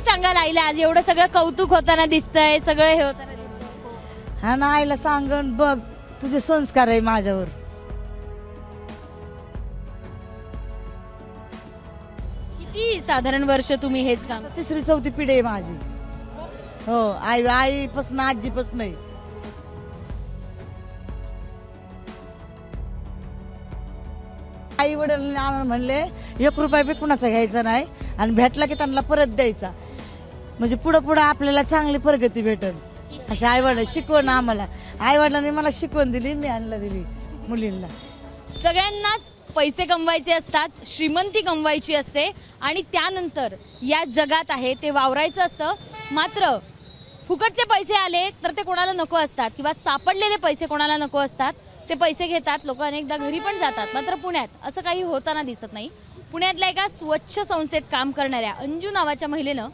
सांगाल आईला आज एवढं सगळं कौतुक होताना दिसतंय, सगळं हे होताना दिसतंय? हा ना, आईला सांगन बघ तुझे संस्कार आहे माझ्यावर. किती साधारण वर्ष तुम्ही हेच काम? तिसरी चौथी पिढी आहे माझी. हो, आईपासून आजीपासून नाही. आई वडील आम्हाला म्हणले 1 रुपया बी कुणाचा घ्यायचा नाही आणि भेटला की त्यांना परत द्यायचा, म्हणजे पुढं पुढं आपल्याला चांगली प्रगती भेटल. अशा आई वडील शिकवण आम्हाला, आई वडिलांनी मला शिकवण दिली, मी आणला दिली मुलींना. सगळ्यांनाच पैसे कमवायचे असतात, श्रीमंती कमवायची असते आणि त्यानंतर या जगात आहे ते वावरायचं असतं. मात्र फुकटचे पैसे आले तर ते कोणाला नको असतात किंवा सापडलेले पैसे कोणाला नको असतात. ते पैसे घेतात लोक, अनेकदा घरी पण जातात. मात्र पुण्यात असं काही होताना दिसत नाही. पुण्यातल्या एका स्वच्छ संस्थेत काम करणाऱ्या अंजू नावाच्या महिलेनं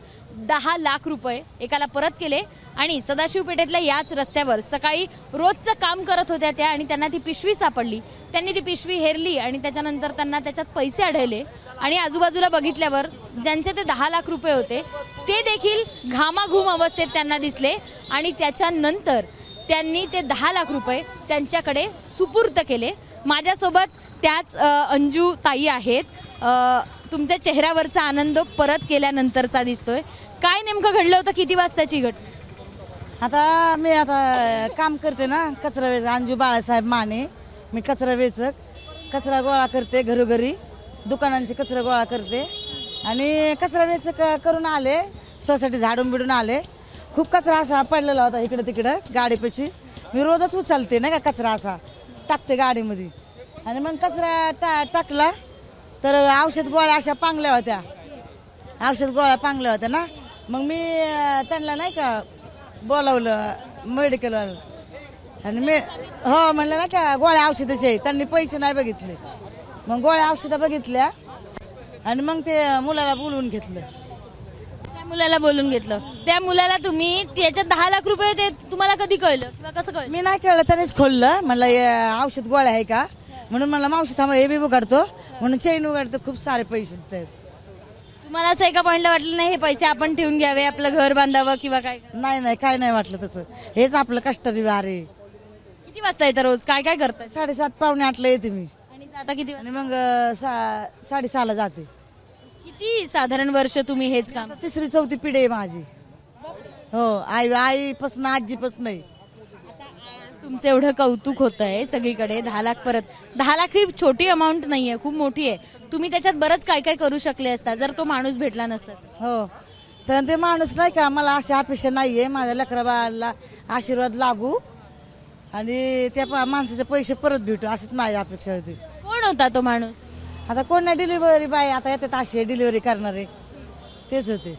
10 लाख रुपये एकाला परत केले आणि सदाशिव पेठेतल्या याच रस्त्यावर सकाळी रोजचं काम करत होत्या त्या आणि त्यांना ती पिशवी सापडली. त्यांनी ती पिशवी हेरली आणि त्याच्यानंतर त्यांना त्याच्यात पैसे आढळले आणि आजूबाजूला बघितल्यावर ज्यांचे ते 10 लाख रुपये होते ते देखील घामाघूम अवस्थेत त्यांना दिसले आणि त्याच्यानंतर त्यांनी ते 10 लाख रुपये त्यांच्याकडे सुपूर्द केले. माझ्यासोबत त्याच अंजू ताई आहेत. तुमच्या चेहऱ्यावरचा आनंद परत केल्यानंतरचा दिसतोय. काय नेमकं घडलं होतं, किती वाजताची घटना? आता मी काम करते ना, कचरा वेचक. अंजू बाळासाहेब माने, मी कचरा वेचक. कचरा गोळा करते, घरोघरी दुकानांची कचरा गोळा करते आणि कचरा वेचक करून आले. सोसायटी झाडून बिडून आले. खूप कचरा असा पडलेला होता इकडं तिकडं गाडीपाशी. मी रोजच उचलते ना का कचरा असा टाकते गाडीमध्ये आणि मग कचरा टाकला तर औषध गोळ्या अशा पांगल्या होत्या. औषध गोळ्या पांगल्या होत्या ना, मग मी त्यांना नाही का बोलावलं मेडिकलवाला आणि मी हो म्हणलं ना का गोळ्या औषधाचे आहे. त्यांनी पैसे नाही बघितले, मग गोळ्या औषधं बघितल्या आणि मग ते मुलाला बोलवून घेतलं. त्या मुलाला बोलून घेतलं. त्या मुलाला तुम्ही त्याच्यात 10 लाख रुपये होते, तुम्हाला कधी कळलं किंवा कसं कळलं? मी नाही कळलं, त्यानेच खोललं. म्हणलं औषध गोळ्या आहे का म्हणून, म्हणलं मावशी थांबा हे बी उघडतो म्हणून चैन उघडतो. खूप सारे पैसे होते. तुम्हाला असं एका पॉईंटला वाटलं नाही हे पैसे आपण ठेवून घ्यावे, आपलं घर बांधावं किंवा काय? नाही काय नाही वाटलं तसं. हेच आपलं कष्टाची वार आहे. किती वाजता येतं रोज, काय काय करताय? 7:30 पावणे 8ला येते मी आणि आता किती आणि मग 6:30ला जाते. किती साधारण वर्ष तुम्ही हेच काम? तिसरी चौथी पिढी आहे माझी. हो, आईपासून आजीपासून नाही. तुमचं एवढं कौतुक होतंय सगळीकडे. 10 लाख परत. 10 लाख ही छोटी अमाऊंट नाहीये, खूप मोठी आहे. तुम्ही त्याच्यात बरंच काय काय करू शकले असता जर तो माणूस भेटला नसता. हो, तर ते माणूस नाही का, मला अशी अपेक्षा नाहीये माझ्या लेकराबाळाला आशीर्वाद लागू आणि त्या माणसाचे पैसे परत भेटू, असंच माझी अपेक्षा होती. कोण होता तो माणूस? आता कोण नाही, डिलिव्हरी बाय आता येतात अशी डिलिव्हरी करणारे तेच होते.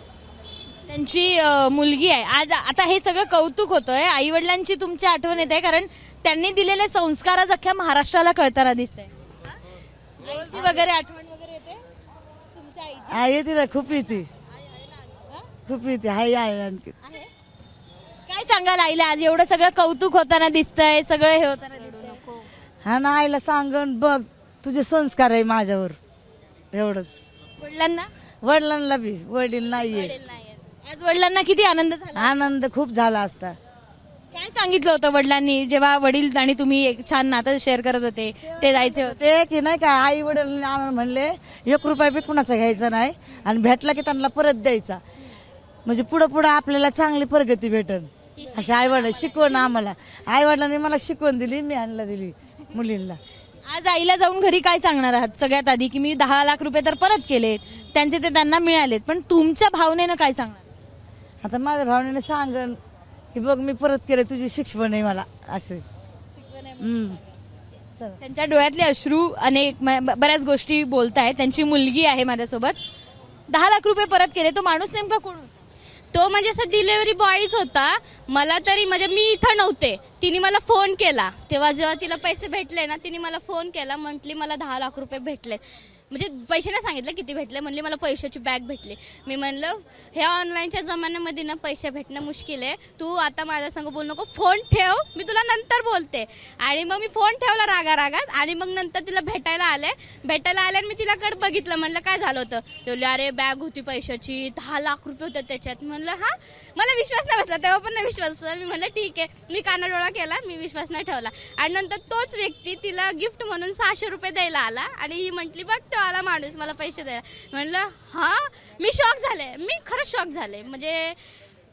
त्यांची मुलगी आहे. आज आता हे सगळं कौतुक होतंय. आई वडिलांची तुमची आठवण येते कारण त्यांनी दिलेले संस्कारच अख्ख्या महाराष्ट्राला कळताना दिसतंय. आईची वगैरे आठवण वगैरे येते तुमच्या आईची? आहे येते ना, खूप येते, खूप येते. आहे आणखी. काय सांगाल आईला आज एवढं सगळं कौतुक होताना दिसतंय, सगळं हे होताना दिसतंय? हा ना, आईला सांगन बघ तुझे संस्कार आहे माझ्यावर, एवढंच. वडिलांना? वडिलांना बी वडील नाहीये. आज वडिलांना किती आनंद झाला? आनंद खूप झाला असता. काय सांगितलं होतं वडिलांनी जेव्हा वडील आणि तुम्ही एक छान नातं शेअर करत होते, ते जायचे होते? ते की नाही का, आई वडील आम्हाला म्हणले 1 रुपया बी कुणाचा घ्यायचा नाही आणि भेटला की त्यांना परत द्यायचा, म्हणजे पुढं पुढं आपल्याला चांगली प्रगती भेटल. अशा आई वडील शिकवण आम्हाला, आई वडिलांनी मला शिकवण दिली, मी आणला दिली मुलींना. आज आईला जाऊन घरी काय सांगणार आहात? सगळ्यात आधी की मी 10 लाख रुपये तर परत केलेत, त्यांचे ते त्यांना मिळालेत, पण तुमच्या भावनेनं काय सांगणार? आता माझ्या भावनेने सांगन की बघ मी परत केले, तुझी शिक्षण आहे मला असे. त्यांच्या डोळ्यातले अश्रू अनेक बऱ्याच गोष्टी बोलतायत. त्यांची मुलगी आहे माझ्यासोबत. 10 लाख रुपये परत केले. तो माणूस नेमका कोण होता? तो म्हणजे असं डिलेव्हरी बॉयच होता. मला तरी म्हणजे मी इथं नव्हते, तिने मला फोन केला तेव्हा जेव्हा तिला पैसे भेटले ना, तिने मला फोन केला, म्हटली मला 10 लाख रुपये भेटले. म्हणजे पैसे नाही सांगितले किती भेटले, म्हणले मला पैशाची बॅग भेटली. मी म्हणलं ह्या ऑनलाईनच्या जमान्यामध्ये ना पैसे भेटणं मुश्किल आहे, तू आता माझ्या संग बोलू नको, फोन ठेव, मी तुला नंतर बोलते. आणि मग मी फोन ठेवला रागारागात आणि मग नंतर तिला भेटायला आले आणि मी तिलाकडे बघितलं. म्हणलं काय झालं होतं, ते बोलले अरे बॅग होती पैशाची, 10 लाख रुपये होते त्याच्यात. म्हणलं हां, मला विश्वास नाही बसला, तेव्हा पण नाही विश्वास बसला. मी म्हणलं ठीक आहे, मी कानाडोळा केला, मी विश्वास नाही ठेवला. आणि नंतर तोच व्यक्ती तिला गिफ्ट म्हणून 600 रुपये द्यायला आला आणि ही म्हटली बघ तो आला माणूस मला पैसे द्यायला. म्हणलं हां, मी शॉक झाले, मी खरंच शॉक झाले. म्हणजे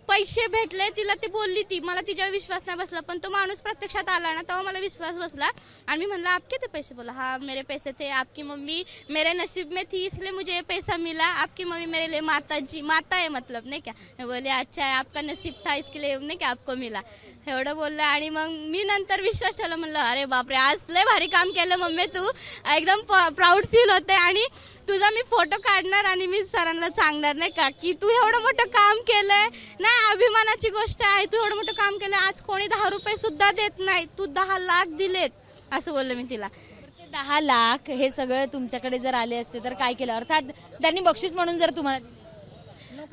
पैसे भेटले, तिला ती बोलली, ती मला तिच्यावर विश्वास नाही बसला. पण तो माणूस प्रत्यक्षात आला ना तेव्हा मला विश्वास बसला. आणि मी म्हणलं आप कितने पैसे, बोला हाँ मेरे पैसे थे, आपकी मम्मी मेरे नसीब में थी इसलिए मुझे ये पैसा मिला, आपकी मम्मी मेरे लिए माता है मतलब नाही क्या. मैं बोले अच्छा है, आपका नसीब था इसके लिए नाही क्या आपको मिला, एवढं बोललं. आणि मग मी नंतर विश्वास ठेवला. म्हणलं अरे बापरे, आज लय भारी काम केलं मम्मी, तू एकदम प्राऊड फील होते. आणि तुझा मी फोटो काढणार आणि मी सरांना सांगणार नाही का की तू एवढं मोठं काम केलंय. नाही, अभिमानाची गोष्ट आहे, तू एवढं मोठं काम केलं, आज कोणी 10 रुपये सुद्धा देत नाही, तू 10 लाख दिलेत, असं बोललं मी तिला. 10 लाख हे सगळं तुमच्याकडे जर आले असते तर काय केलं, अर्थात त्यांनी बक्षीस म्हणून जर तुम्हाला दिले?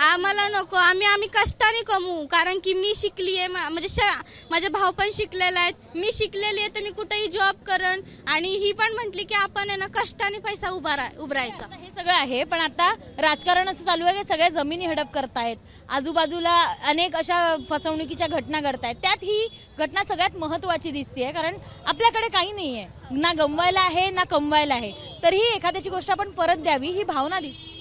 आम्हाला नको, आम्ही कष्टाने कमवू. कारण की मी शिकली आहे, म्हणजे माझे भाऊ पण शिकलेले आहेत, मी शिकलेली आहे, तर मी कुठेही जॉब करण. आणि ही पण म्हटली की आपण आहे ना कष्टाने पैसा उभारायचा. हे सगळं आहे, पण आता राजकारण असं चालू आहे की सगळ्या जमिनी हडप करतायत, आजूबाजूला अनेक अशा फसवणुकीच्या घटना घडतायत. त्यात ही घटना सगळ्यात महत्त्वाची दिसते, कारण आपल्याकडे काही नाही आहे, ना गमवायला आहे ना कमवायला आहे, तरीही एखाद्याची गोष्ट आपण परत द्यावी ही भावना दिसते.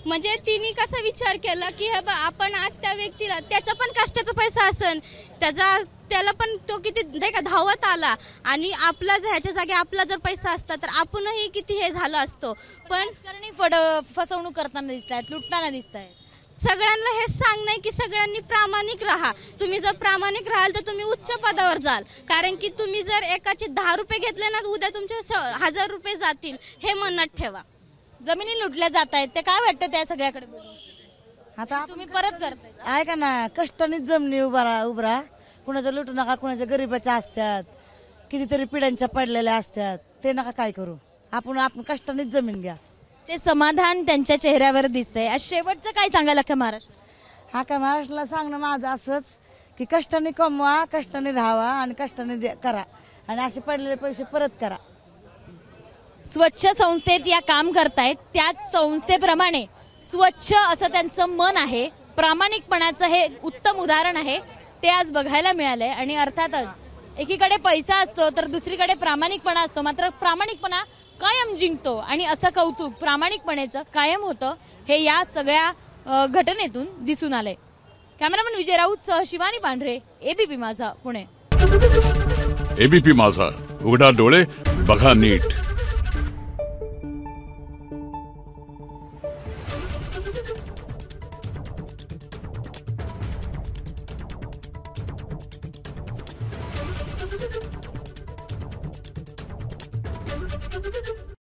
म्हणजे तिने कसा विचार केला की हे आपण आज त्या व्यक्तीला, त्याचा पण कष्टाचा पैसा असन, त्याला पण तो किती नाही का धावत आला. आणि आपला ह्याच्या जागी आपला जर पैसा असता तर आपणही किती हे झालं असतो. पण फसवणूक करताना दिसत आहेत, लुटताना दिसत आहेत. सगळ्यांना हेच सांगणं की सगळ्यांनी प्रामाणिक राहा. तुम्ही जर प्रामाणिक राहाल तर तुम्ही उच्च पदावर जाल. कारण की तुम्ही जर एकाचे 10 रुपये घेतले ना, उद्या तुमचे 1000 रुपये जातील, हे मनात ठेवा. जमिनी लुटल्या जात आहेत, ते काय वाटतं त्या सगळ्याकडे बघून? आता तुम्ही परत करताय ऐका ना, कष्टानेच जमिनी उभरा, कुणाच्या लुटू नका, कुणाच्या गरीबाच्या असतात, कितीतरी पिढ्यांच्या पडलेल्या असतात, ते नका काय करू. आपण कष्टानेच जमीन घ्या. ते समाधान त्यांच्या चेहऱ्यावर दिसतंय. आज शेवटचं काय सांगाल अख्ख्या महाराष्ट्र? हा काय महाराष्ट्राला सांगणं माझं असंच की कष्टाने कमवा, कष्टाने राहावा आणि कष्टाने करा आणि असे पडलेले पैसे परत करा. स्वच्छ संस्थेत या काम करतायत, त्याच संस्थेप्रमाणे स्वच्छ असं त्यांचं मन आहे. प्रामाणिकपणाचं हे उत्तम उदाहरण आहे, ते आज बघायला मिळालंय. आणि अर्थातच एकीकडे पैसा असतो तर दुसरीकडे प्रामाणिकपणा असतो, मात्र प्रामाणिकपणा कायम जिंकतो आणि असं कौतुक प्रामाणिकपणेचं कायम होतं, हे या सगळ्या घटनेतून दिसून आलंय. कॅमेरामन विजय राऊत सह शिवानी पांढरे, एबीपी माझा, पुणे. एबीपी माझा, उघडा डोळे बघा नीट. Thank you.